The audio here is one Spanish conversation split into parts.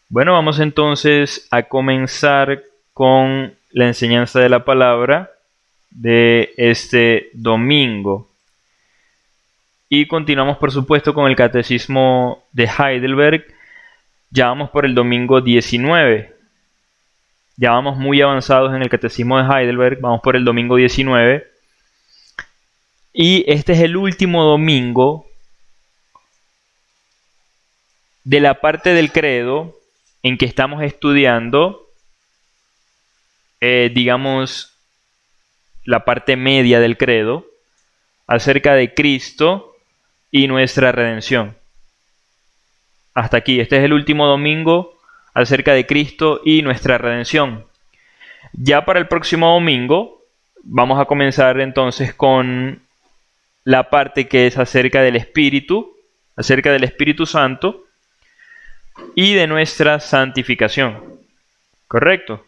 Bueno, vamos entonces a comenzar con la enseñanza de la palabra de este domingo. Y continuamos, por supuesto, con el Catecismo de Heidelberg. Ya vamos por el domingo 19. Ya vamos muy avanzados en el Catecismo de Heidelberg. Vamos por el domingo 19. Y este es el último domingo de la parte del credo en que estamos estudiando, digamos, la parte media del credo, acerca de Cristo y nuestra redención. Hasta aquí, este es el último domingo acerca de Cristo y nuestra redención. Ya para el próximo domingo vamos a comenzar entonces con la parte que es acerca del Espíritu Santo y de nuestra santificación. ¿Correcto?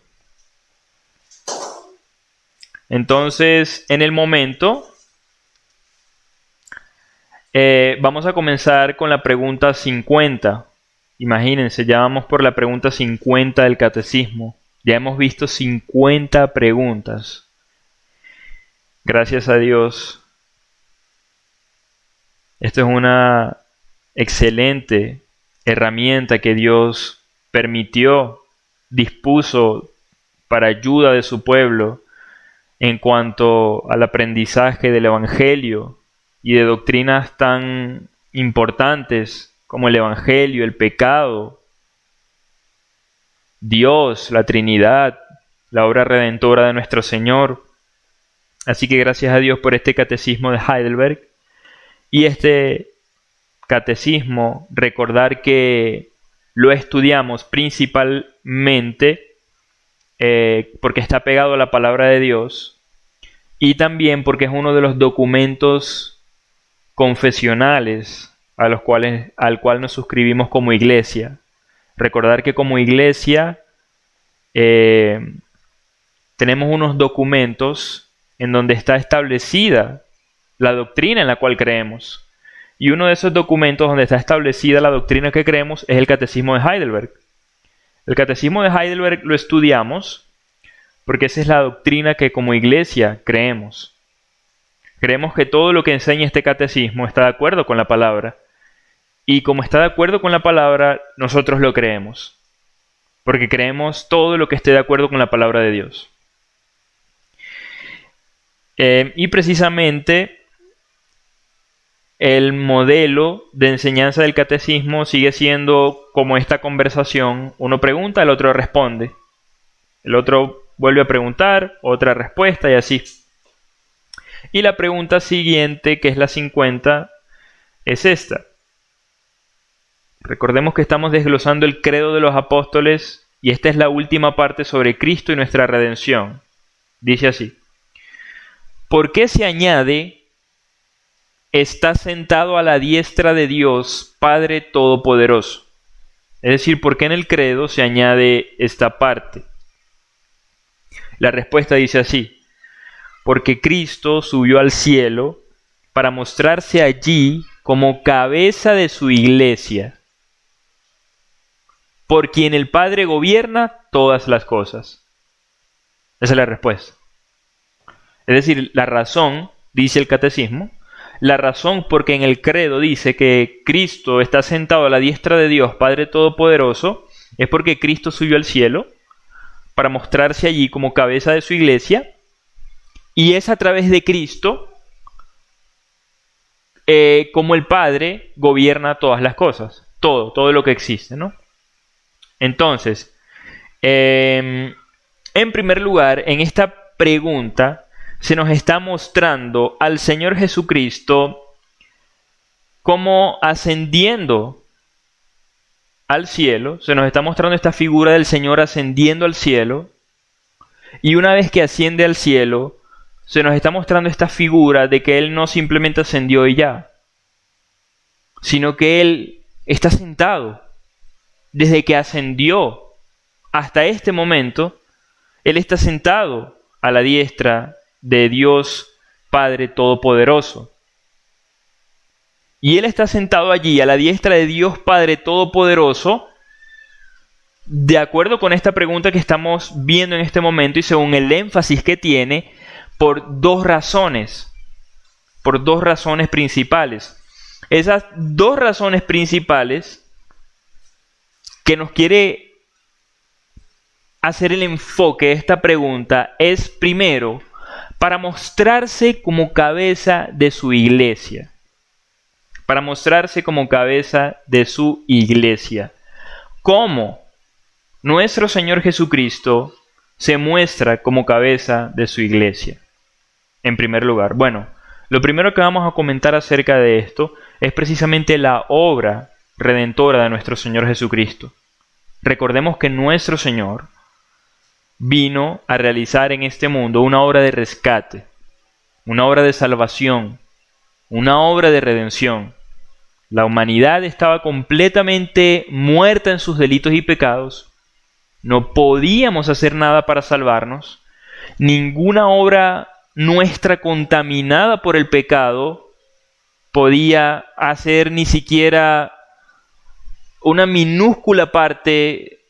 Entonces, en el momento, vamos a comenzar con la pregunta 50. Imagínense, ya vamos por la pregunta 50 del catecismo. Ya hemos visto 50 preguntas. Gracias a Dios. Esto es una excelente herramienta que Dios dispuso para ayuda de su pueblo en cuanto al aprendizaje del Evangelio y de doctrinas tan importantes como el Evangelio, el pecado, Dios, la Trinidad, la obra redentora de nuestro Señor. Así que gracias a Dios por este catecismo de Heidelberg. Y este catecismo, recordar que lo estudiamos principalmente porque está pegado a la palabra de Dios y también porque es uno de los documentos confesionales al cual nos suscribimos como iglesia. Recordar que como iglesia tenemos unos documentos en donde está establecida la doctrina en la cual creemos. Y uno de esos documentos donde está establecida la doctrina que creemos es el Catecismo de Heidelberg. El Catecismo de Heidelberg lo estudiamos porque esa es la doctrina que como iglesia creemos. Creemos que todo lo que enseña este catecismo está de acuerdo con la palabra. Y como está de acuerdo con la palabra, nosotros lo creemos. Porque creemos todo lo que esté de acuerdo con la palabra de Dios. Y precisamente el modelo de enseñanza del catecismo sigue siendo como esta conversación. Uno pregunta, el otro responde. El otro vuelve a preguntar, otra respuesta y así. Y la pregunta siguiente, que es la 50, es esta. Recordemos que estamos desglosando el credo de los apóstoles y esta es la última parte sobre Cristo y nuestra redención. Dice así. ¿Por qué se añade está sentado a la diestra de Dios, Padre Todopoderoso? Es decir, ¿por qué en el credo se añade esta parte? La respuesta dice así. Porque Cristo subió al cielo para mostrarse allí como cabeza de su iglesia, por quien el Padre gobierna todas las cosas. Esa es la respuesta. Es decir, la razón, dice el catecismo, la razón porque en el credo dice que Cristo está sentado a la diestra de Dios, Padre Todopoderoso, es porque Cristo subió al cielo para mostrarse allí como cabeza de su iglesia, y es a través de Cristo como el Padre gobierna todas las cosas, todo lo que existe, ¿no? Entonces, en primer lugar, en esta pregunta se nos está mostrando al Señor Jesucristo como ascendiendo al cielo. Se nos está mostrando esta figura del Señor ascendiendo al cielo. Y una vez que asciende al cielo, se nos está mostrando esta figura de que Él no simplemente ascendió y ya, sino que Él está sentado. Desde que ascendió hasta este momento, Él está sentado a la diestra de Dios Padre Todopoderoso. Y Él está sentado allí a la diestra de Dios Padre Todopoderoso de acuerdo con esta pregunta que estamos viendo en este momento y según el énfasis que tiene, por dos razones principales. Esas dos razones principales que nos quiere hacer el enfoque de esta pregunta es, primero, para mostrarse como cabeza de su iglesia. Para mostrarse como cabeza de su iglesia. ¿Cómo nuestro Señor Jesucristo se muestra como cabeza de su iglesia? En primer lugar, bueno, lo primero que vamos a comentar acerca de esto es precisamente la obra redentora de nuestro Señor Jesucristo. Recordemos que nuestro Señor vino a realizar en este mundo una obra de rescate, una obra de salvación, una obra de redención. La humanidad estaba completamente muerta en sus delitos y pecados. No podíamos hacer nada para salvarnos. Ninguna obra nuestra contaminada por el pecado podía hacer ni siquiera una minúscula parte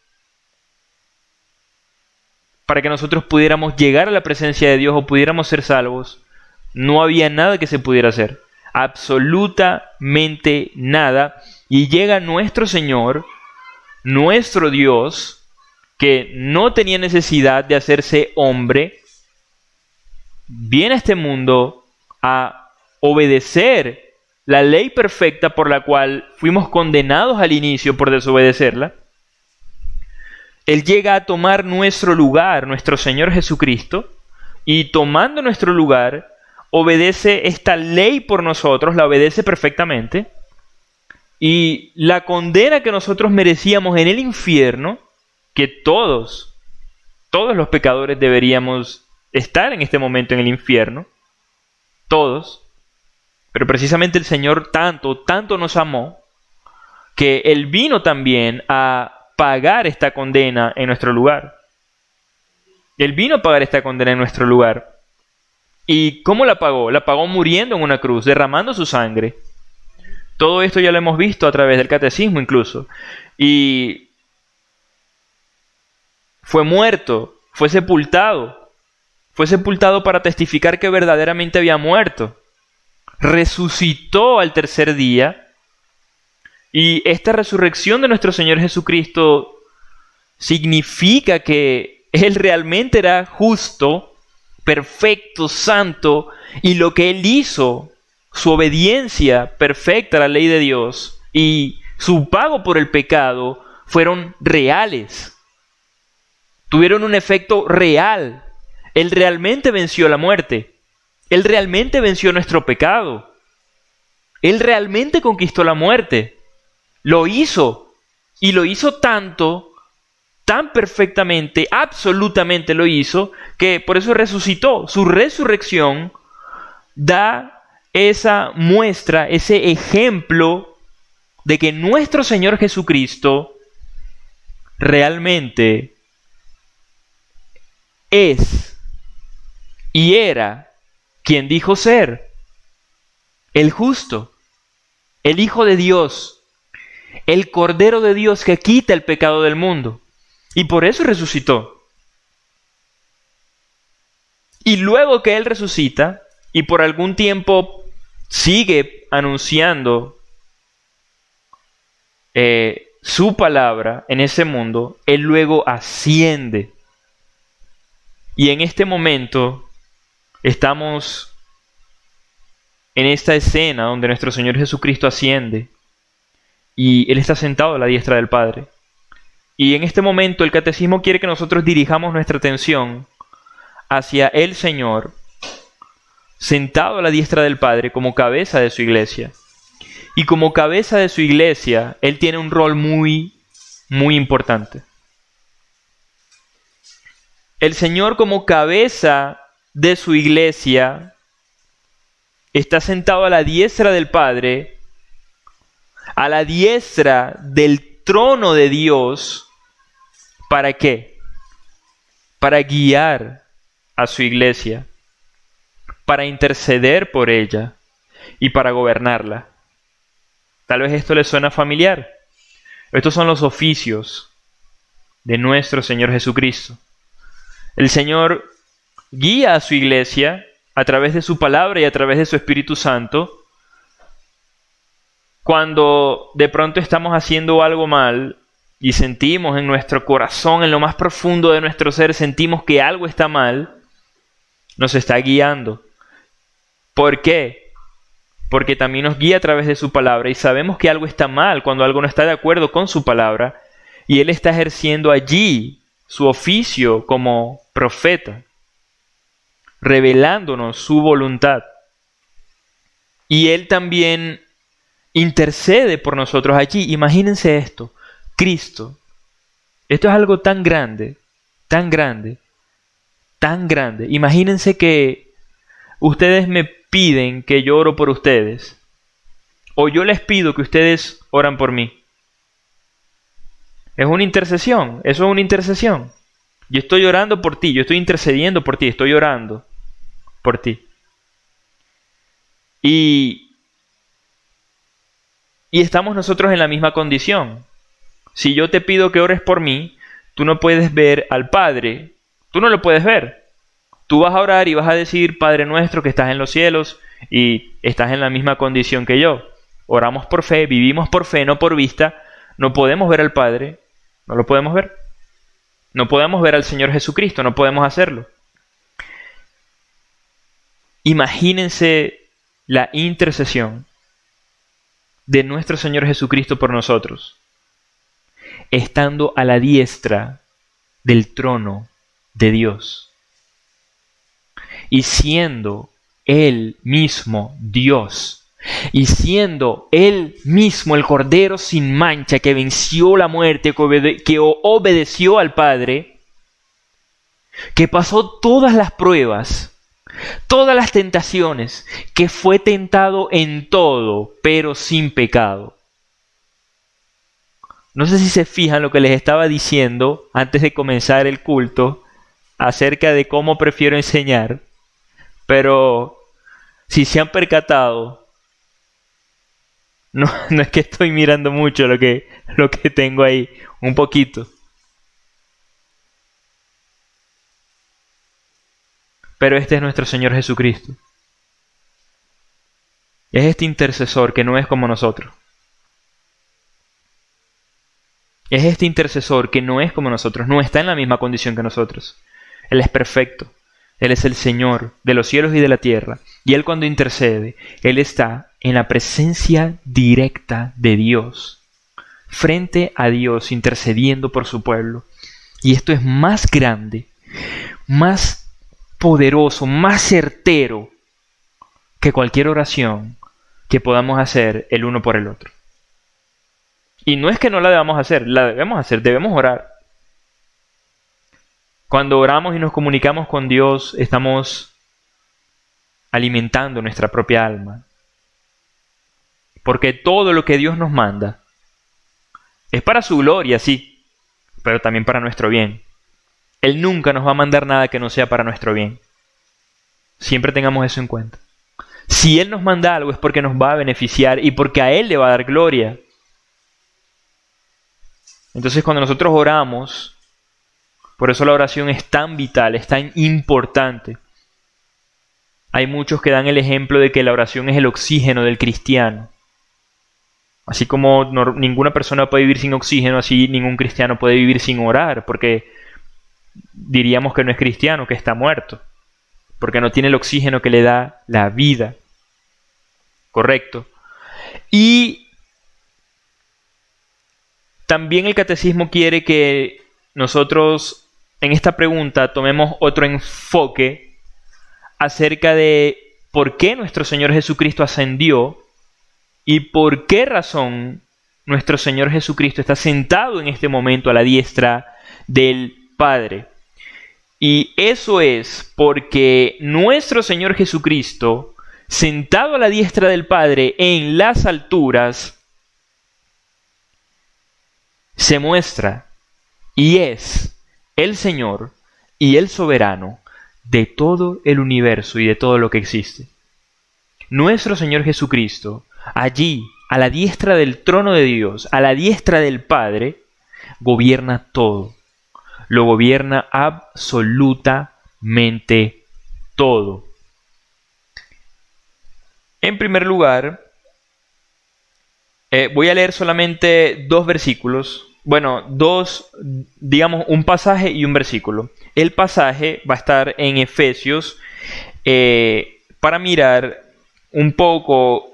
para que nosotros pudiéramos llegar a la presencia de Dios o pudiéramos ser salvos. No había nada que se pudiera hacer. Absolutamente nada. Y llega nuestro Señor, nuestro Dios, que no tenía necesidad de hacerse hombre, viene a este mundo a obedecer la ley perfecta por la cual fuimos condenados al inicio por desobedecerla. Él llega a tomar nuestro lugar, nuestro Señor Jesucristo, y tomando nuestro lugar, obedece esta ley por nosotros, la obedece perfectamente, y la condena que nosotros merecíamos en el infierno, que todos los pecadores deberíamos estar en este momento en el infierno, todos, pero precisamente el Señor tanto nos amó, que Él vino también a pagar esta condena en nuestro lugar. Él vino a pagar esta condena en nuestro lugar. ¿Y cómo la pagó? La pagó muriendo en una cruz, derramando su sangre. Todo esto ya lo hemos visto a través del catecismo incluso. Y fue muerto, fue sepultado. Fue sepultado para testificar que verdaderamente había muerto. Resucitó al tercer día. Y esta resurrección de nuestro Señor Jesucristo significa que Él realmente era justo, perfecto, santo, y lo que Él hizo, su obediencia perfecta a la ley de Dios y su pago por el pecado fueron reales. Tuvieron un efecto real. Él realmente venció la muerte. Él realmente venció nuestro pecado. Él realmente conquistó la muerte. Lo hizo, y lo hizo tanto, tan perfectamente, absolutamente lo hizo, que por eso resucitó. Su resurrección da esa muestra, ese ejemplo de que nuestro Señor Jesucristo realmente es y era quien dijo ser: el justo, el Hijo de Dios, el Cordero de Dios que quita el pecado del mundo. Y por eso resucitó. Y luego que Él resucita, y por algún tiempo sigue anunciando su palabra en ese mundo, Él luego asciende. Y en este momento estamos en esta escena donde nuestro Señor Jesucristo asciende. Y Él está sentado a la diestra del Padre. Y en este momento el Catecismo quiere que nosotros dirijamos nuestra atención hacia el Señor, sentado a la diestra del Padre como cabeza de su iglesia. Y como cabeza de su iglesia, Él tiene un rol muy importante. El Señor como cabeza de su iglesia está sentado a la diestra del Padre, a la diestra del trono de Dios. ¿Para qué? Para guiar a su iglesia, para interceder por ella y para gobernarla. Tal vez esto les suena familiar. Estos son los oficios de nuestro Señor Jesucristo. El Señor guía a su iglesia a través de su palabra y a través de su Espíritu Santo. Cuando de pronto estamos haciendo algo mal y sentimos en nuestro corazón, en lo más profundo de nuestro ser, sentimos que algo está mal, nos está guiando. ¿Por qué? Porque también nos guía a través de su palabra y sabemos que algo está mal cuando algo no está de acuerdo con su palabra y Él está ejerciendo allí su oficio como profeta, revelándonos su voluntad. Y Él también intercede por nosotros allí. Imagínense esto, Cristo. Esto es algo tan grande, tan grande, tan grande. Imagínense que ustedes me piden que yo oro por ustedes, o yo les pido que ustedes oran por mí. Es una intercesión, eso es una intercesión. Yo estoy orando por ti, yo estoy intercediendo por ti, estoy orando por ti. Y estamos nosotros en la misma condición. Si yo te pido que ores por mí, tú no puedes ver al Padre, tú no lo puedes ver. Tú vas a orar y vas a decir, Padre nuestro que estás en los cielos, y estás en la misma condición que yo. Oramos por fe, vivimos por fe, no por vista. No podemos ver al Padre, no lo podemos ver. No podemos ver al Señor Jesucristo, no podemos hacerlo. Imagínense la intercesión de nuestro Señor Jesucristo por nosotros, estando a la diestra del trono de Dios y siendo Él mismo Dios y siendo Él mismo el Cordero sin mancha que venció la muerte, que obedeció al Padre, que pasó todas las pruebas, todas las tentaciones, que fue tentado en todo, pero sin pecado. No sé si se fijan lo que les estaba diciendo antes de comenzar el culto acerca de cómo prefiero enseñar, pero si se han percatado, no es que estoy mirando mucho lo que tengo ahí, un poquito. Pero este es nuestro Señor Jesucristo. Es este intercesor que no es como nosotros. Es este intercesor que no es como nosotros, no está en la misma condición que nosotros. Él es perfecto. Él es el Señor de los cielos y de la tierra. Y Él cuando intercede, Él está en la presencia directa de Dios, frente a Dios, intercediendo por su pueblo. Y esto es más grande, más poderoso, más certero que cualquier oración que podamos hacer el uno por el otro. Y no es que no la debamos hacer, la debemos hacer, debemos orar. Cuando oramos y nos comunicamos con Dios, estamos alimentando nuestra propia alma. Porque todo lo que Dios nos manda es para su gloria, sí, pero también para nuestro bien. Él nunca nos va a mandar nada que no sea para nuestro bien. Siempre tengamos eso en cuenta. Si Él nos manda algo es porque nos va a beneficiar y porque a Él le va a dar gloria. Entonces cuando nosotros oramos, por eso la oración es tan vital, es tan importante. Hay muchos que dan el ejemplo de que la oración es el oxígeno del cristiano. Así como ninguna persona puede vivir sin oxígeno, así ningún cristiano puede vivir sin orar, porque diríamos que no es cristiano, que está muerto, porque no tiene el oxígeno que le da la vida. Correcto. Y también el catecismo quiere que nosotros en esta pregunta tomemos otro enfoque acerca de por qué nuestro Señor Jesucristo ascendió y por qué razón nuestro Señor Jesucristo está sentado en este momento a la diestra del Padre. Y eso es porque nuestro Señor Jesucristo, sentado a la diestra del Padre en las alturas, se muestra y es el Señor y el soberano de todo el universo y de todo lo que existe. Nuestro Señor Jesucristo, allí, a la diestra del trono de Dios, a la diestra del Padre, gobierna todo. lo gobierna absolutamente todo. En primer lugar, voy a leer solamente dos versículos. Bueno, digamos, un pasaje y un versículo. El pasaje va a estar en Efesios para mirar un poco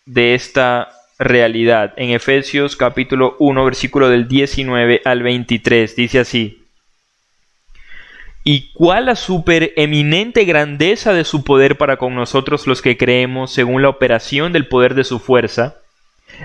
de esta realidad. En Efesios capítulo 1, versículo del 19 al 23, dice así: ¿Y cuál la supereminente grandeza de su poder para con nosotros los que creemos, según la operación del poder de su fuerza,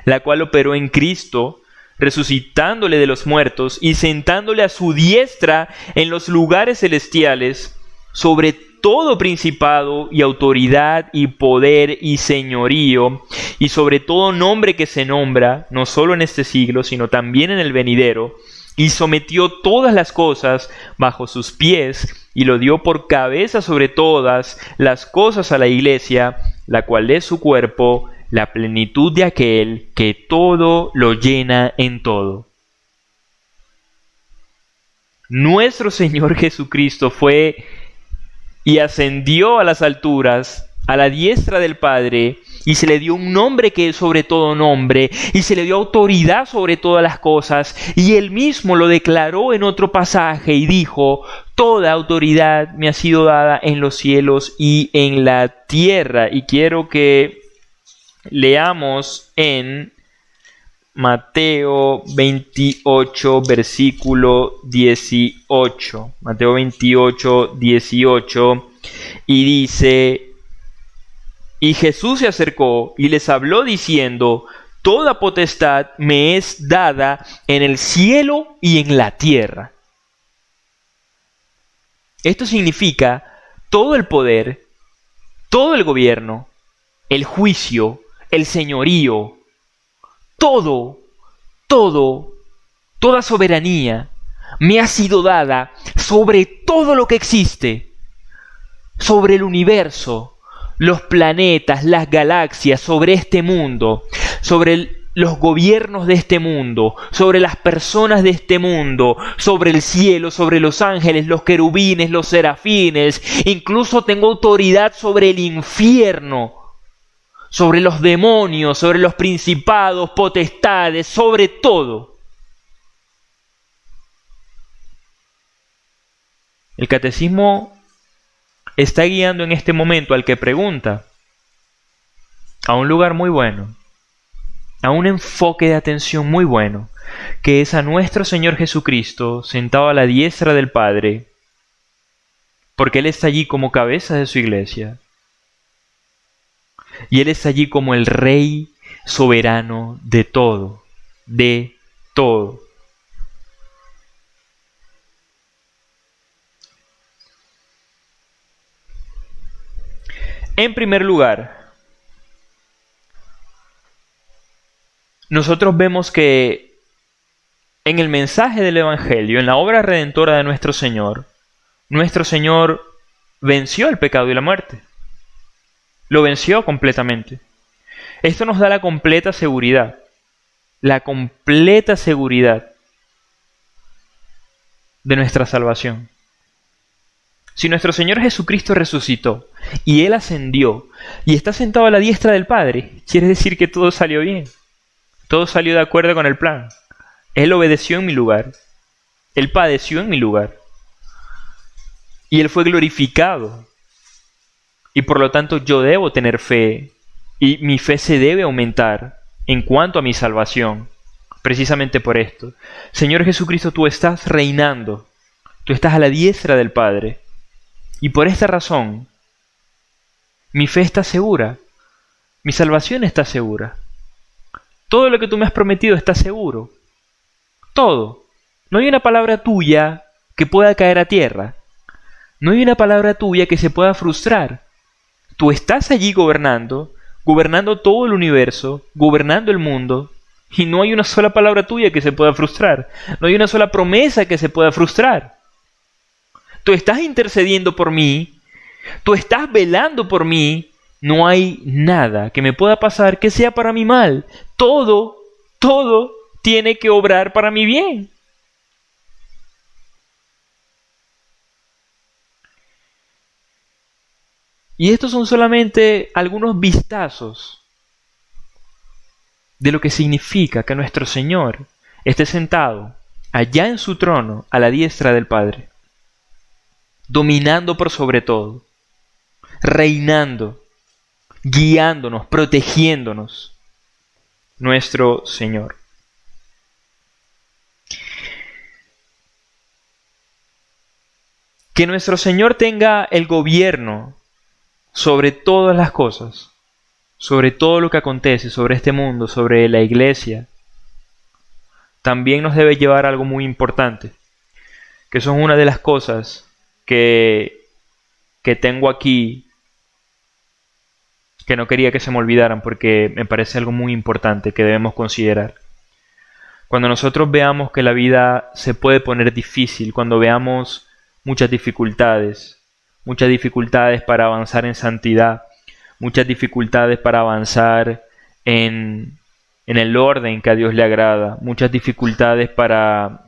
la cual operó en Cristo, resucitándole de los muertos y sentándole a su diestra en los lugares celestiales, sobre todo principado y autoridad y poder y señorío, y sobre todo nombre que se nombra, no solo en este siglo, sino también en el venidero, y sometió todas las cosas bajo sus pies, y lo dio por cabeza sobre todas las cosas a la Iglesia, la cual es su cuerpo, la plenitud de aquel que todo lo llena en todo. Nuestro Señor Jesucristo fue y ascendió a las alturas, a la diestra del Padre, y se le dio un nombre que es sobre todo nombre, y se le dio autoridad sobre todas las cosas, y él mismo lo declaró en otro pasaje y dijo: toda autoridad me ha sido dada en los cielos y en la tierra. Y quiero que leamos en Mateo 28, versículo 18. Mateo 28, 18. Y dice: Y Jesús se acercó y les habló diciendo: toda potestad me es dada en el cielo y en la tierra. Esto significa todo el poder, todo el gobierno, el juicio, el señorío, toda soberanía me ha sido dada sobre todo lo que existe, sobre el universo, los planetas, las galaxias, sobre este mundo, sobre los gobiernos de este mundo, sobre las personas de este mundo, sobre el cielo, sobre los ángeles, los querubines, los serafines. Incluso tengo autoridad sobre el infierno, sobre los demonios, sobre los principados, potestades, sobre todo. El catecismo está guiando en este momento al que pregunta a un lugar muy bueno, a un enfoque de atención muy bueno, que es a nuestro Señor Jesucristo sentado a la diestra del Padre, porque Él está allí como cabeza de su iglesia. Y Él está allí como el Rey soberano de todo, de todo. En primer lugar, nosotros vemos que en el mensaje del Evangelio, en la obra redentora de nuestro Señor venció el pecado y la muerte. Lo venció completamente. Esto nos da la completa seguridad de nuestra salvación. Si nuestro Señor Jesucristo resucitó y Él ascendió y está sentado a la diestra del Padre, quiere decir que todo salió bien. Todo salió de acuerdo con el plan. Él obedeció en mi lugar. Él padeció en mi lugar. Y Él fue glorificado. Y por lo tanto yo debo tener fe. Y mi fe se debe aumentar en cuanto a mi salvación. Precisamente por esto. Señor Jesucristo, tú estás reinando. Tú estás a la diestra del Padre. Y por esta razón, mi fe está segura. Mi salvación está segura. Todo lo que tú me has prometido está seguro. Todo. No hay una palabra tuya que pueda caer a tierra. No hay una palabra tuya que se pueda frustrar. Tú estás allí gobernando todo el universo, gobernando el mundo, y no hay una sola palabra tuya que se pueda frustrar. No hay una sola promesa que se pueda frustrar. Tú estás intercediendo por mí, tú estás velando por mí. No hay nada que me pueda pasar que sea para mi mal. Todo tiene que obrar para mi bien. Y estos son solamente algunos vistazos de lo que significa que nuestro Señor esté sentado allá en su trono a la diestra del Padre, dominando por sobre todo, reinando, guiándonos, protegiéndonos, nuestro Señor. Que nuestro Señor tenga el gobierno sobre todas las cosas, sobre todo lo que acontece, sobre este mundo, sobre la iglesia, también nos debe llevar a algo muy importante, que son una de las cosas que tengo aquí, que no quería que se me olvidaran, porque me parece algo muy importante que debemos considerar. Cuando nosotros veamos que la vida se puede poner difícil, cuando veamos muchas dificultades para avanzar en santidad, muchas dificultades para avanzar en el orden que a Dios le agrada, muchas dificultades para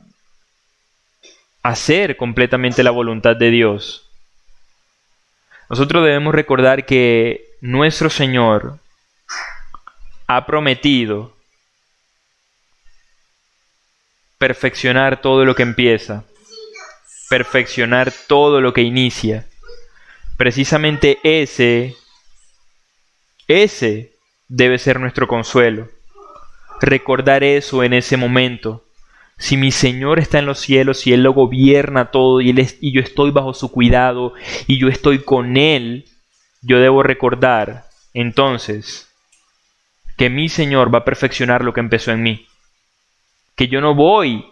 hacer completamente la voluntad de Dios. Nosotros debemos recordar que nuestro Señor ha prometido perfeccionar todo lo que empieza, perfeccionar todo lo que inicia. Precisamente ese debe ser nuestro consuelo. Recordar eso en ese momento. Si mi Señor está en los cielos y Él lo gobierna todo y yo estoy bajo su cuidado y yo estoy con Él, yo debo recordar entonces que mi Señor va a perfeccionar lo que empezó en mí. Que yo no voy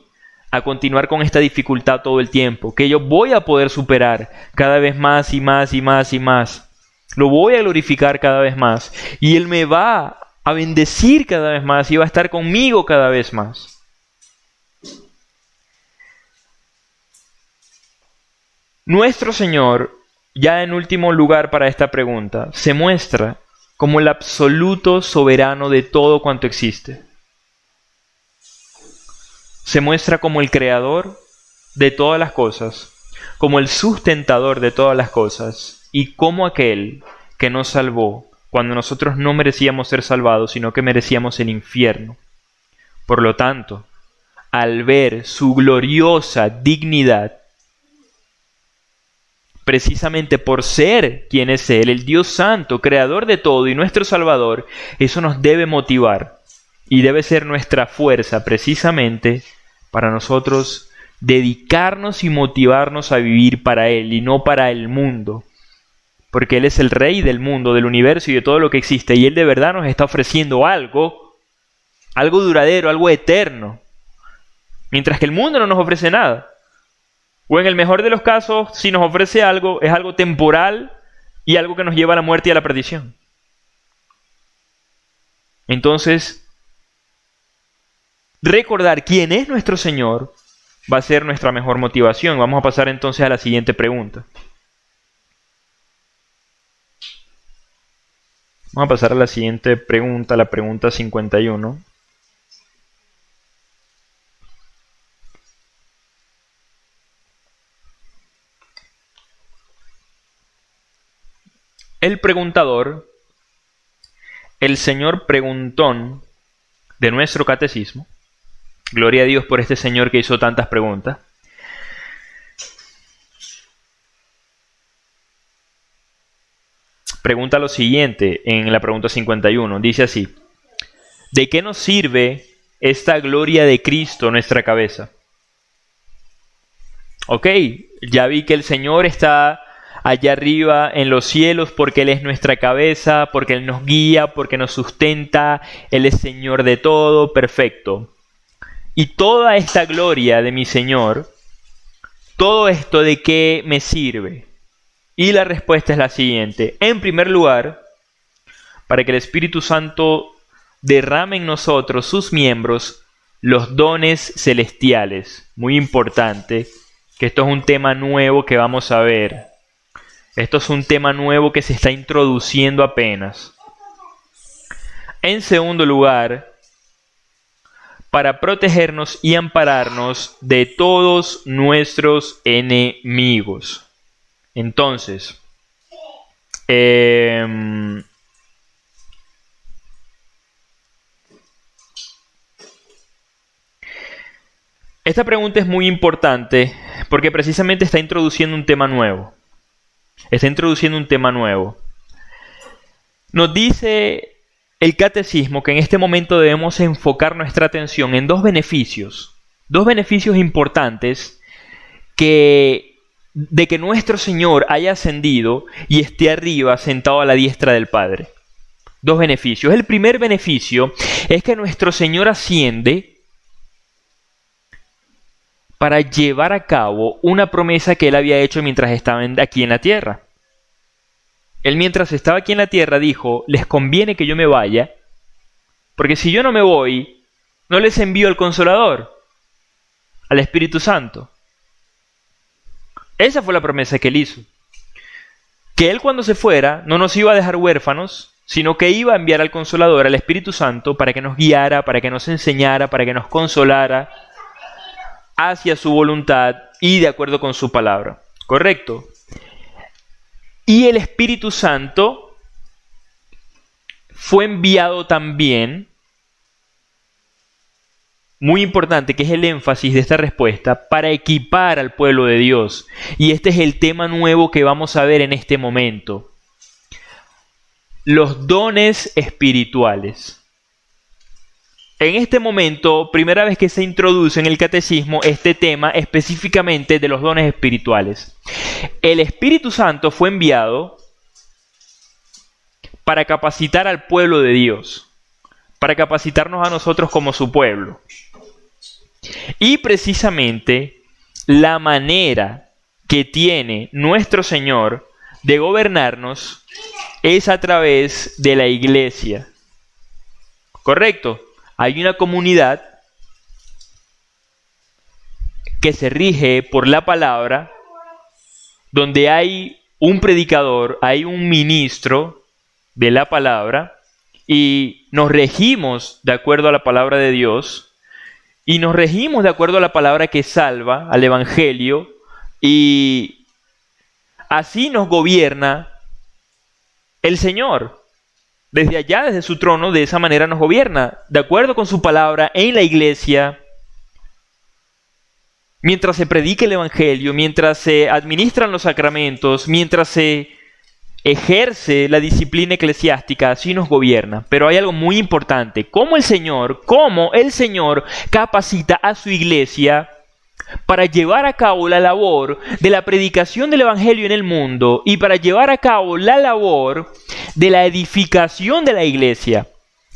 a continuar con esta dificultad todo el tiempo, que yo voy a poder superar cada vez más y más y más y más. Lo voy a glorificar cada vez más y Él me va a bendecir cada vez más y va a estar conmigo cada vez más. Nuestro Señor, ya en último lugar para esta pregunta, se muestra como el absoluto soberano de todo cuanto existe. Se muestra como el creador de todas las cosas, como el sustentador de todas las cosas y como aquel que nos salvó cuando nosotros no merecíamos ser salvados, sino que merecíamos el infierno. Por lo tanto, al ver su gloriosa dignidad, precisamente por ser quien es Él, el Dios Santo, creador de todo y nuestro Salvador, eso nos debe motivar y debe ser nuestra fuerza precisamente para nosotros dedicarnos y motivarnos a vivir para Él y no para el mundo. Porque Él es el Rey del mundo, del universo y de todo lo que existe. Y Él de verdad nos está ofreciendo algo duradero, algo eterno. Mientras que el mundo no nos ofrece nada. O en el mejor de los casos, si nos ofrece algo, es algo temporal y algo que nos lleva a la muerte y a la perdición. Entonces, recordar quién es nuestro Señor va a ser nuestra mejor motivación. Vamos a pasar entonces a la siguiente pregunta. Vamos a pasar a la siguiente pregunta, la pregunta 51. El preguntador, el señor preguntón de nuestro catecismo, gloria a Dios por este señor que hizo tantas preguntas, pregunta lo siguiente en la pregunta 51. Dice así: ¿de qué nos sirve esta gloria de Cristo nuestra cabeza? Ok, ya vi que el Señor está allá arriba en los cielos porque Él es nuestra cabeza, porque Él nos guía, porque nos sustenta, Él es Señor de todo, perfecto. Y toda esta gloria de mi Señor, ¿todo esto de qué me sirve? Y la respuesta es la siguiente. En primer lugar, para que el Espíritu Santo derrame en nosotros, sus miembros, los dones celestiales. Muy importante, que esto es un tema nuevo que vamos a ver. Esto es un tema nuevo que se está introduciendo apenas. En segundo lugar, para protegernos y ampararnos de todos nuestros enemigos. Entonces, Eh, Esta pregunta es muy importante porque precisamente está introduciendo un tema nuevo. Está introduciendo un tema nuevo. Nos dice el catecismo que en este momento debemos enfocar nuestra atención en dos beneficios importantes de que nuestro Señor haya ascendido y esté arriba sentado a la diestra del Padre. Dos beneficios. El primer beneficio es que nuestro Señor asciende para llevar a cabo una promesa que Él había hecho mientras estaba aquí en la tierra. Él, mientras estaba aquí en la tierra, dijo: les conviene que yo me vaya, porque si yo no me voy, no les envío al Consolador, al Espíritu Santo. Esa fue la promesa que Él hizo. Que Él, cuando se fuera, no nos iba a dejar huérfanos, sino que iba a enviar al Consolador, al Espíritu Santo, para que nos guiara, para que nos enseñara, para que nos consolara hacia su voluntad y de acuerdo con su palabra. ¿Correcto? Y el Espíritu Santo fue enviado también, muy importante, que es el énfasis de esta respuesta, para equipar al pueblo de Dios. Y este es el tema nuevo que vamos a ver en este momento. Los dones espirituales. En este momento, primera vez que se introduce en el catecismo este tema específicamente de los dones espirituales. El Espíritu Santo fue enviado para capacitar al pueblo de Dios, para capacitarnos a nosotros como su pueblo. Y precisamente la manera que tiene nuestro Señor de gobernarnos es a través de la iglesia. ¿Correcto? Hay una comunidad que se rige por la palabra, donde hay un predicador, hay un ministro de la palabra, y nos regimos de acuerdo a la palabra de Dios, y nos regimos de acuerdo a la palabra que salva, al Evangelio, y así nos gobierna el Señor. Desde allá, desde su trono, de esa manera nos gobierna, de acuerdo con su palabra, en la iglesia, mientras se predica el Evangelio, mientras se administran los sacramentos, mientras se ejerce la disciplina eclesiástica, así nos gobierna. Pero hay algo muy importante: cómo el Señor capacita a su iglesia para llevar a cabo la labor de la predicación del Evangelio en el mundo y para llevar a cabo la labor de la edificación de la iglesia.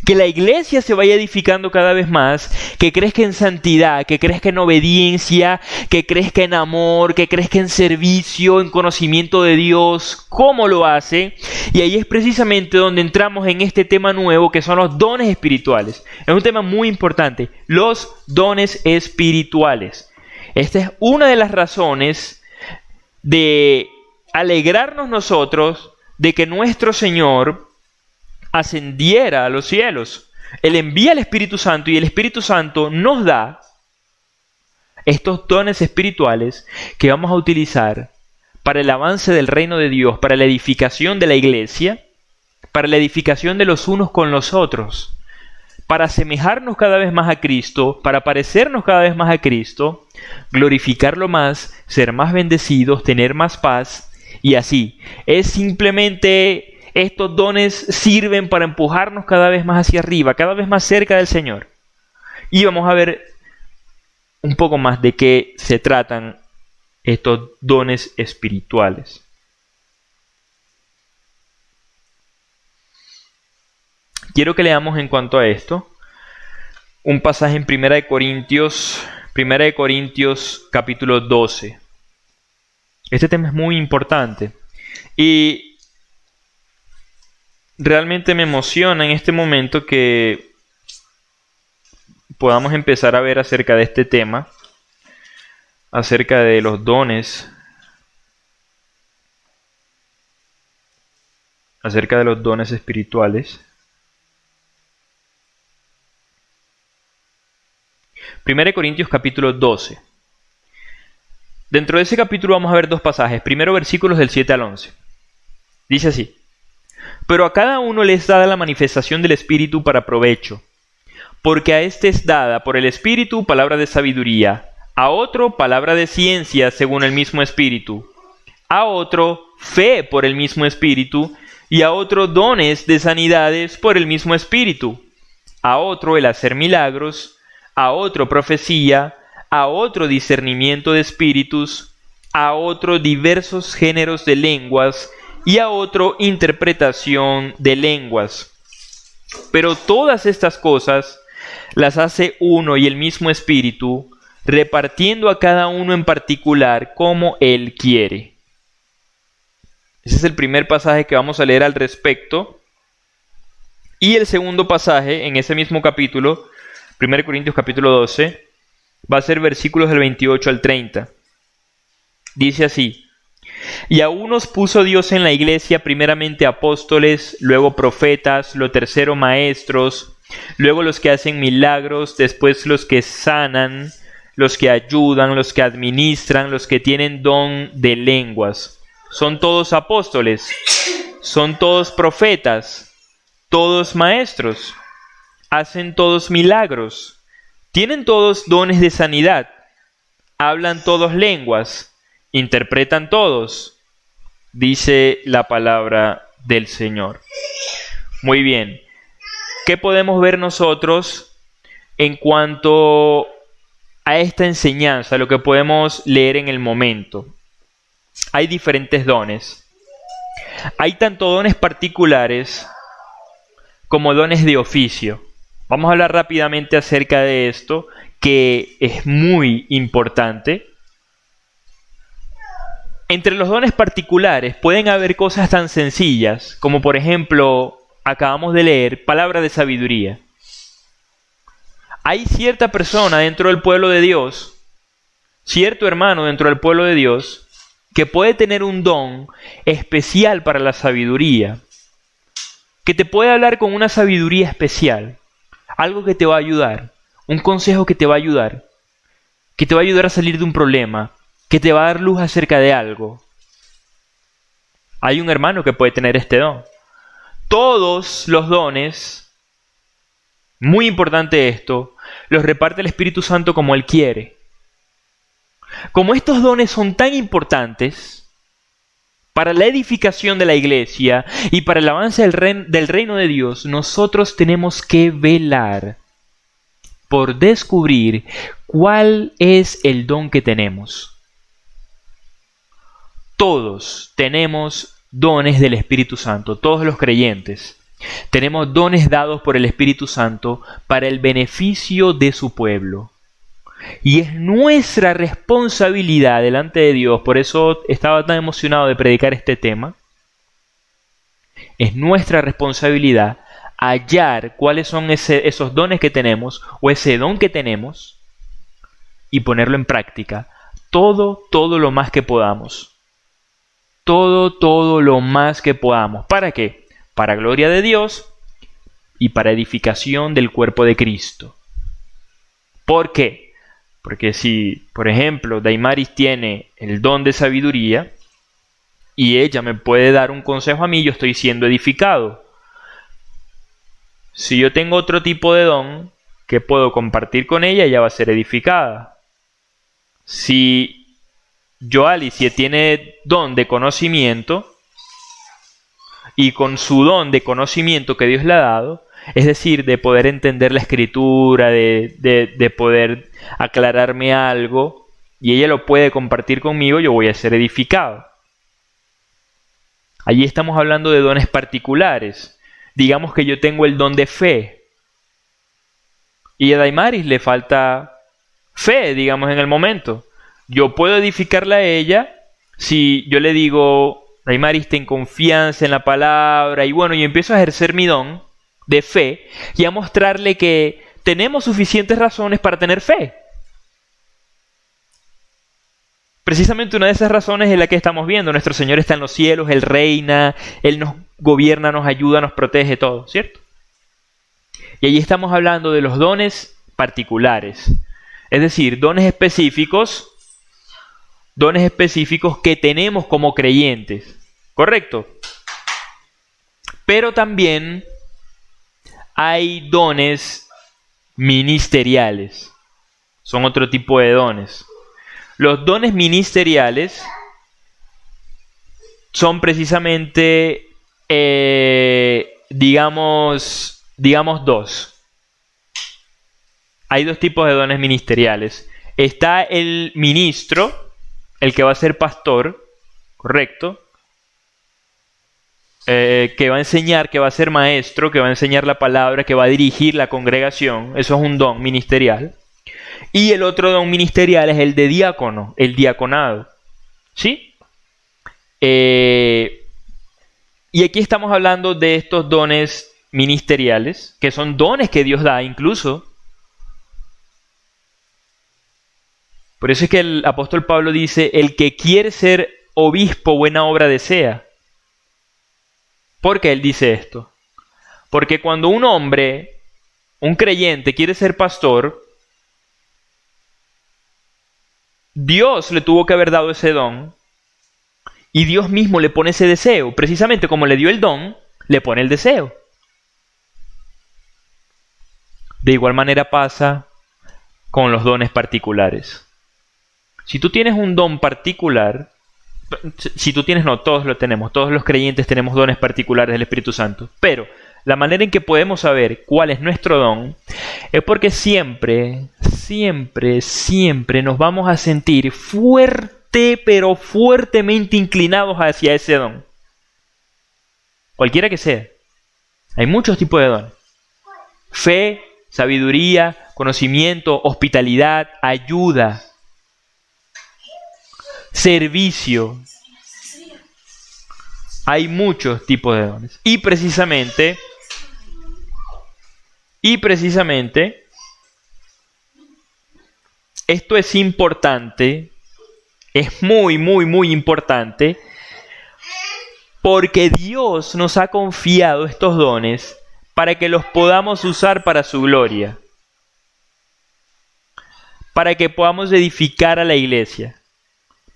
Que la iglesia se vaya edificando cada vez más, que crezca en santidad, que crezca en obediencia, que crezca en amor, que crezca en servicio, en conocimiento de Dios. ¿Cómo lo hace? Y ahí es precisamente donde entramos en este tema nuevo, que son los dones espirituales. Es un tema muy importante, los dones espirituales. Esta es una de las razones de alegrarnos nosotros de que nuestro Señor ascendiera a los cielos. Él envía al Espíritu Santo y el Espíritu Santo nos da estos dones espirituales que vamos a utilizar para el avance del reino de Dios, para la edificación de la iglesia, para la edificación de los unos con los otros, para asemejarnos cada vez más a Cristo, para parecernos cada vez más a Cristo, glorificarlo más, ser más bendecidos, tener más paz, y así. Es simplemente, estos dones sirven para empujarnos cada vez más hacia arriba, cada vez más cerca del Señor. Y vamos a ver un poco más de qué se tratan estos dones espirituales. Quiero que leamos en cuanto a esto un pasaje en 1 Corintios capítulo 12. Este tema es muy importante y realmente me emociona en este momento que podamos empezar a ver acerca de este tema, acerca de los dones, acerca de los dones espirituales. 1 Corintios capítulo 12. Dentro de ese capítulo vamos a ver dos pasajes. Primero, versículos del 7 al 11. Dice así: Pero a cada uno le es dada la manifestación del Espíritu para provecho. Porque a éste es dada por el Espíritu palabra de sabiduría, a otro palabra de ciencia según el mismo Espíritu, a otro fe por el mismo Espíritu, y a otro dones de sanidades por el mismo Espíritu, a otro el hacer milagros, a otro profecía, a otro discernimiento de espíritus, a otro diversos géneros de lenguas, y a otro interpretación de lenguas. Pero todas estas cosas las hace uno y el mismo Espíritu, repartiendo a cada uno en particular como Él quiere. Ese es el primer pasaje que vamos a leer al respecto. Y el segundo pasaje, en ese mismo capítulo, 1 Corintios capítulo 12, va a ser versículos del 28 al 30. Dice así: y a unos puso Dios en la iglesia primeramente apóstoles, luego profetas, lo tercero maestros, luego los que hacen milagros, después los que sanan, los que ayudan, los que administran, los que tienen don de lenguas. Son todos apóstoles, son todos profetas, todos maestros, hacen todos milagros, tienen todos dones de sanidad, hablan todos lenguas, interpretan todos, dice la palabra del Señor. Muy bien, ¿qué podemos ver nosotros en cuanto a esta enseñanza, lo que podemos leer en el momento? Hay diferentes dones. Hay tanto dones particulares como dones de oficio. Vamos a hablar rápidamente acerca de esto, que es muy importante. Entre los dones particulares pueden haber cosas tan sencillas como, por ejemplo, acabamos de leer, palabra de sabiduría. Hay cierta persona dentro del pueblo de Dios, cierto hermano dentro del pueblo de Dios, que puede tener un don especial para la sabiduría, que te puede hablar con una sabiduría especial, algo que te va a ayudar, un consejo que te va a ayudar a salir de un problema, que te va a dar luz acerca de algo. Hay un hermano que puede tener este don. Todos los dones, muy importante esto, los reparte el Espíritu Santo como Él quiere. Como estos dones son tan importantes para la edificación de la iglesia y para el avance del reino de Dios, nosotros tenemos que velar por descubrir cuál es el don que tenemos. Todos tenemos dones del Espíritu Santo, todos los creyentes. Tenemos dones dados por el Espíritu Santo para el beneficio de su pueblo. Y es nuestra responsabilidad delante de Dios, por eso estaba tan emocionado de predicar este tema. Es nuestra responsabilidad hallar cuáles son esos dones que tenemos, o ese don que tenemos, y ponerlo en práctica. Todo lo más que podamos. Todo lo más que podamos. ¿Para qué? Para gloria de Dios y para edificación del cuerpo de Cristo. ¿Por qué? Porque si, por ejemplo, Daimaris tiene el don de sabiduría y ella me puede dar un consejo a mí, yo estoy siendo edificado. Si yo tengo otro tipo de don que puedo compartir con ella, ella va a ser edificada. Si Alicia tiene don de conocimiento y con su don de conocimiento que Dios le ha dado, es decir, de poder entender la escritura, de poder aclararme algo, y ella lo puede compartir conmigo, yo voy a ser edificado. Allí estamos hablando de dones particulares. Digamos que yo tengo el don de fe, y a Daimaris le falta fe, digamos, en el momento. Yo puedo edificarla a ella si yo le digo, Daimaris, ten confianza en la palabra, y bueno, yo empiezo a ejercer mi don de fe y a mostrarle que tenemos suficientes razones para tener fe. Precisamente una de esas razones es la que estamos viendo. Nuestro Señor está en los cielos, Él reina, Él nos gobierna, nos ayuda, nos protege, todo, ¿cierto? Y allí estamos hablando de los dones particulares, es decir, dones específicos que tenemos como creyentes, ¿correcto? Pero también hay dones ministeriales. Son otro tipo de dones. Los dones ministeriales son precisamente, digamos dos. Hay dos tipos de dones ministeriales. Está el ministro, el que va a ser pastor, correcto, que va a enseñar, que va a ser maestro, que va a enseñar la palabra, que va a dirigir la congregación. Eso es un don ministerial. Y el otro don ministerial es el de diácono, el diaconado. ¿Sí? Y aquí estamos hablando de estos dones ministeriales, que son dones que Dios da incluso. Por eso es que el apóstol Pablo dice, el que quiere ser obispo, buena obra desea. ¿Por qué él dice esto? Porque cuando un hombre, un creyente, quiere ser pastor, Dios le tuvo que haber dado ese don y Dios mismo le pone ese deseo. Precisamente como le dio el don, le pone el deseo. De igual manera pasa con los dones particulares. Si tú tienes un don particular, todos lo tenemos, todos los creyentes tenemos dones particulares del Espíritu Santo, pero la manera en que podemos saber cuál es nuestro don es porque siempre nos vamos a sentir pero fuertemente inclinados hacia ese don. Cualquiera que sea. Hay muchos tipos de dones. Fe, sabiduría, conocimiento, hospitalidad, ayuda, servicio. Hay muchos tipos de dones. Y precisamente, esto es importante, es muy importante, porque Dios nos ha confiado estos dones para que los podamos usar para su gloria, para que podamos edificar a la iglesia,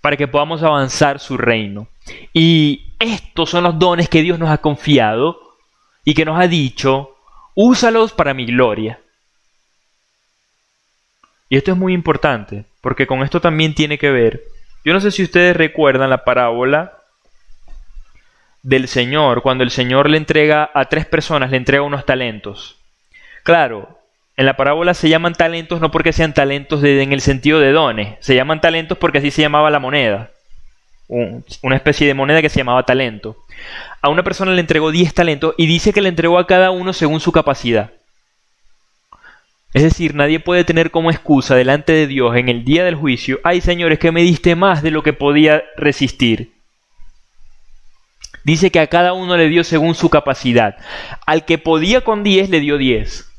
para que podamos avanzar su reino. Y estos son los dones que Dios nos ha confiado y que nos ha dicho, úsalos para mi gloria. Y esto es muy importante, porque con esto también tiene que ver. Yo no sé si ustedes recuerdan la parábola del Señor, cuando el Señor le entrega a 3 personas, le entrega unos talentos. Claro, en la parábola se llaman talentos no porque sean talentos en el sentido de dones, se llaman talentos porque así se llamaba la moneda. Una especie de moneda que se llamaba talento. A una persona le entregó 10 talentos y dice que le entregó a cada uno según su capacidad. Es decir, nadie puede tener como excusa delante de Dios en el día del juicio, ay Señor, es que me diste más de lo que podía resistir. Dice que a cada uno le dio según su capacidad. Al que podía con 10 le dio 10.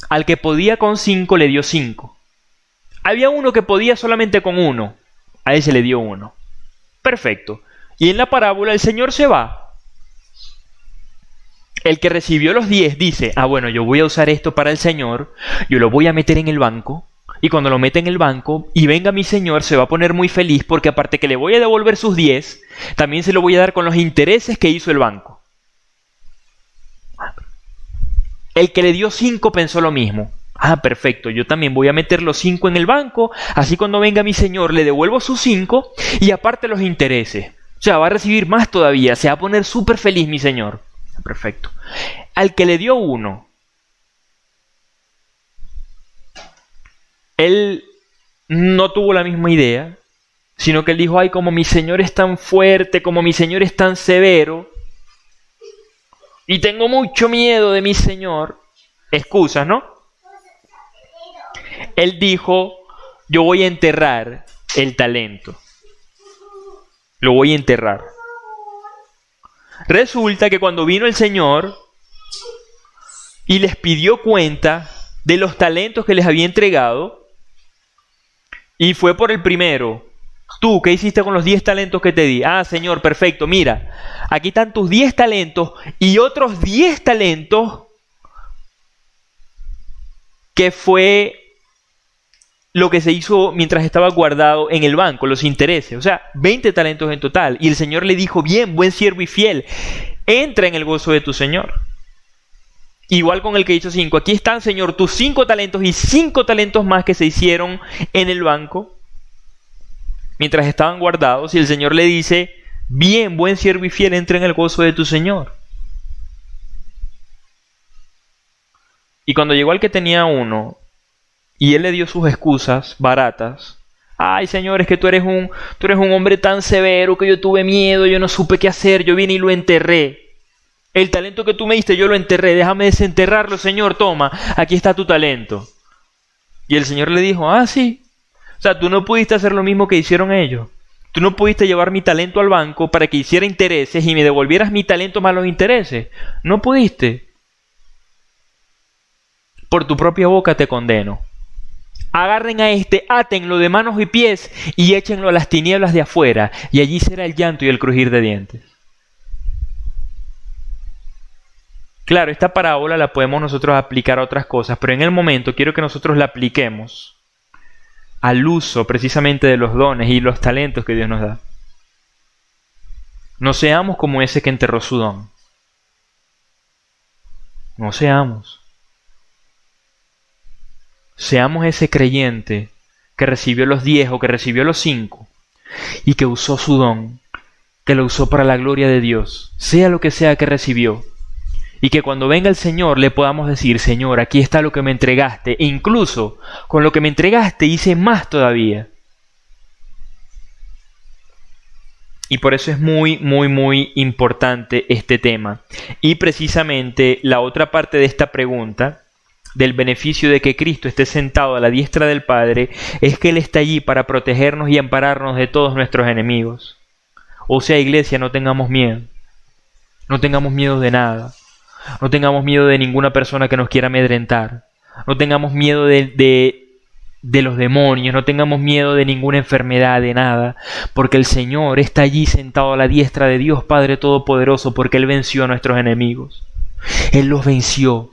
Al que podía con 5 le dio 5. Había uno que podía solamente con 1. A ese le dio 1. Perfecto. Y en la parábola el Señor se va. El que recibió los 10 dice, bueno, yo voy a usar esto para el Señor, yo lo voy a meter en el banco, y cuando lo meta en el banco y venga mi Señor se va a poner muy feliz porque aparte que le voy a devolver sus 10, también se lo voy a dar con los intereses que hizo el banco. El que le dio 5 pensó lo mismo. Perfecto, yo también voy a meter los 5 en el banco, así cuando venga mi Señor le devuelvo sus 5 y aparte los intereses. O sea, va a recibir más todavía, se va a poner súper feliz mi Señor. Perfecto. Al que le dio 1, él no tuvo la misma idea, sino que él dijo, como mi Señor es tan fuerte, como mi Señor es tan severo, y tengo mucho miedo de mi Señor, excusas, ¿no? Él dijo, yo voy a enterrar el talento. Lo voy a enterrar. Resulta que cuando vino el Señor y les pidió cuenta de los talentos que les había entregado, y fue por el primero, tú, ¿qué hiciste con los 10 talentos que te di? Señor, perfecto, mira, aquí están tus 10 talentos y otros 10 talentos que fue lo que se hizo mientras estaba guardado en el banco, los intereses, o sea, 20 talentos en total. Y el Señor le dijo, bien, buen siervo y fiel, entra en el gozo de tu Señor. Igual con el que hizo 5. Aquí están, Señor, tus 5 talentos y 5 talentos más que se hicieron en el banco mientras estaban guardados. Y el Señor le dice, bien, buen siervo y fiel, entra en el gozo de tu Señor. Y cuando llegó al que tenía 1, y él le dio sus excusas baratas. Ay, Señor, es que tú eres un hombre tan severo que yo tuve miedo, yo no supe qué hacer, yo vine y lo enterré. El talento que tú me diste, yo lo enterré, déjame desenterrarlo, Señor, toma, aquí está tu talento. Y el Señor le dijo, sí. O sea, tú no pudiste hacer lo mismo que hicieron ellos. Tú no pudiste llevar mi talento al banco para que hiciera intereses y me devolvieras mi talento más los intereses. No pudiste. Por tu propia boca te condeno. Agarren a este, átenlo de manos y pies y échenlo a las tinieblas de afuera, y allí será el llanto y el crujir de dientes. Claro, esta parábola la podemos nosotros aplicar a otras cosas, pero en el momento quiero que nosotros la apliquemos al uso precisamente de los dones y los talentos que Dios nos da. No seamos como ese que enterró su don. No seamos. Seamos ese creyente que recibió los 10 o que recibió los 5 y que usó su don, que lo usó para la gloria de Dios, sea lo que sea que recibió. Y que cuando venga el Señor le podamos decir, Señor, aquí está lo que me entregaste. E incluso con lo que me entregaste hice más todavía. Y por eso es muy, muy, muy importante este tema. Y precisamente la otra parte de esta pregunta, del beneficio de que Cristo esté sentado a la diestra del Padre, es que Él está allí para protegernos y ampararnos de todos nuestros enemigos. O sea, iglesia, no tengamos miedo. No tengamos miedo de nada. No tengamos miedo de ninguna persona que nos quiera amedrentar. No tengamos miedo de los demonios. No tengamos miedo de ninguna enfermedad, de nada. Porque el Señor está allí sentado a la diestra de Dios Padre Todopoderoso, porque Él venció a nuestros enemigos. Él los venció.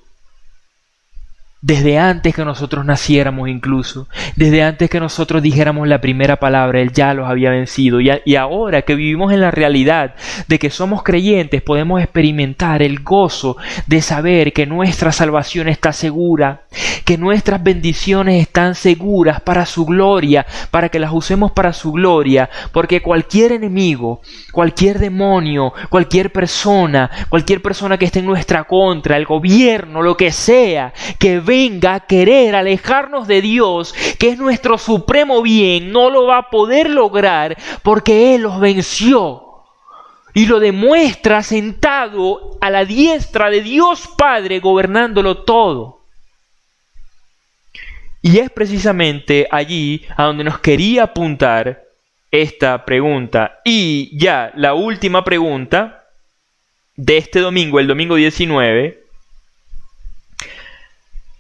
Desde antes que nosotros naciéramos incluso, desde antes que nosotros dijéramos la primera palabra, Él ya los había vencido. Y ahora que vivimos en la realidad de que somos creyentes, podemos experimentar el gozo de saber que nuestra salvación está segura, que nuestras bendiciones están seguras para su gloria, para que las usemos para su gloria, porque cualquier enemigo, cualquier demonio, cualquier persona que esté en nuestra contra, el gobierno, lo que sea, que venga a querer alejarnos de Dios, que es nuestro supremo bien, no lo va a poder lograr porque Él los venció y lo demuestra sentado a la diestra de Dios Padre, gobernándolo todo. Y es precisamente allí a donde nos quería apuntar esta pregunta. Y ya la última pregunta de este domingo, el domingo 19,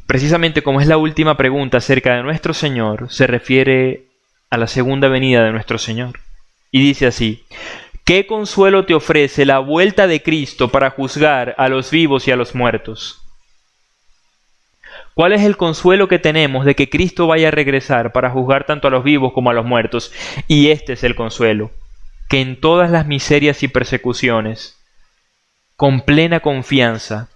precisamente como es la última pregunta acerca de nuestro Señor, se refiere a la segunda venida de nuestro Señor. Y dice así: ¿qué consuelo te ofrece la vuelta de Cristo para juzgar a los vivos y a los muertos? ¿Cuál es el consuelo que tenemos de que Cristo vaya a regresar para juzgar tanto a los vivos como a los muertos? Y este es el consuelo: que en todas las miserias y persecuciones, con plena confianza,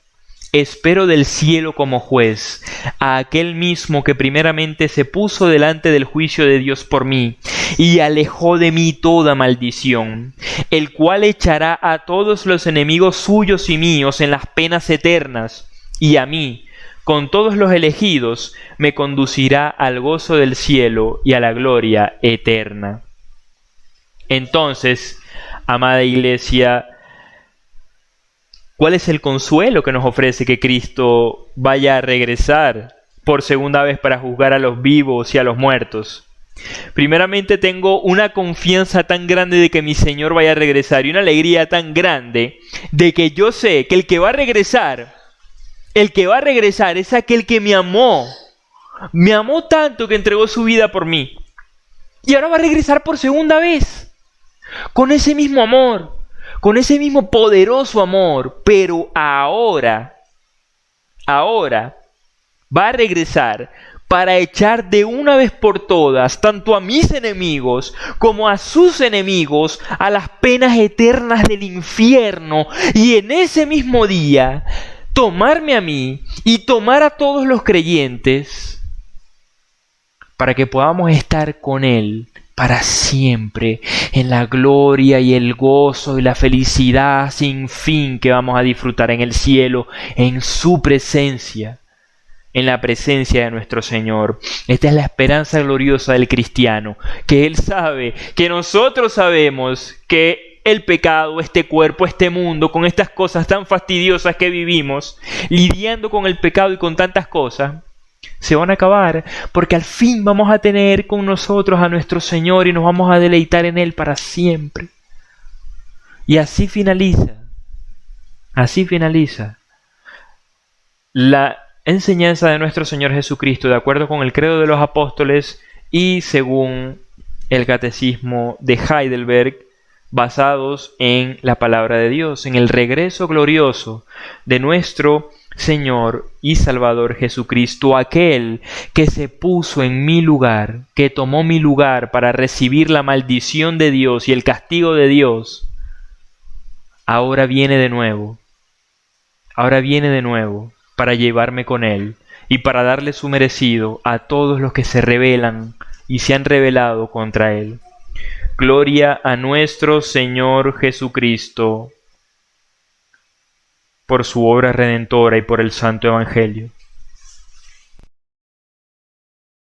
espero del cielo como juez a aquel mismo que primeramente se puso delante del juicio de Dios por mí y alejó de mí toda maldición, el cual echará a todos los enemigos suyos y míos en las penas eternas, y a mí, con todos los elegidos, me conducirá al gozo del cielo y a la gloria eterna. Entonces, amada iglesia, ¿cuál es el consuelo que nos ofrece que Cristo vaya a regresar por segunda vez para juzgar a los vivos y a los muertos? Primeramente, tengo una confianza tan grande de que mi Señor vaya a regresar y una alegría tan grande de que yo sé que el que va a regresar es aquel que me amó tanto que entregó su vida por mí. Y ahora va a regresar por segunda vez, con ese mismo amor, con ese mismo poderoso amor, pero ahora va a regresar para echar de una vez por todas tanto a mis enemigos como a sus enemigos a las penas eternas del infierno, y en ese mismo día tomarme a mí y tomar a todos los creyentes para que podamos estar con Él para siempre en la gloria y el gozo y la felicidad sin fin que vamos a disfrutar en el cielo, en su presencia, en la presencia de nuestro Señor. Esta es la esperanza gloriosa del cristiano, que Él sabe, que nosotros sabemos que el pecado, este cuerpo, este mundo, con estas cosas tan fastidiosas que vivimos, lidiando con el pecado y con tantas cosas, se van a acabar, porque al fin vamos a tener con nosotros a nuestro Señor y nos vamos a deleitar en Él para siempre. Y así finaliza la enseñanza de nuestro Señor Jesucristo, de acuerdo con el credo de los apóstoles y según el catecismo de Heidelberg, basados en la palabra de Dios, en el regreso glorioso de nuestro Señor y Salvador Jesucristo, aquel que se puso en mi lugar, que tomó mi lugar para recibir la maldición de Dios y el castigo de Dios. Ahora viene de nuevo para llevarme con Él y para darle su merecido a todos los que se rebelan y se han rebelado contra Él. Gloria a nuestro Señor Jesucristo por su obra redentora y por el Santo Evangelio.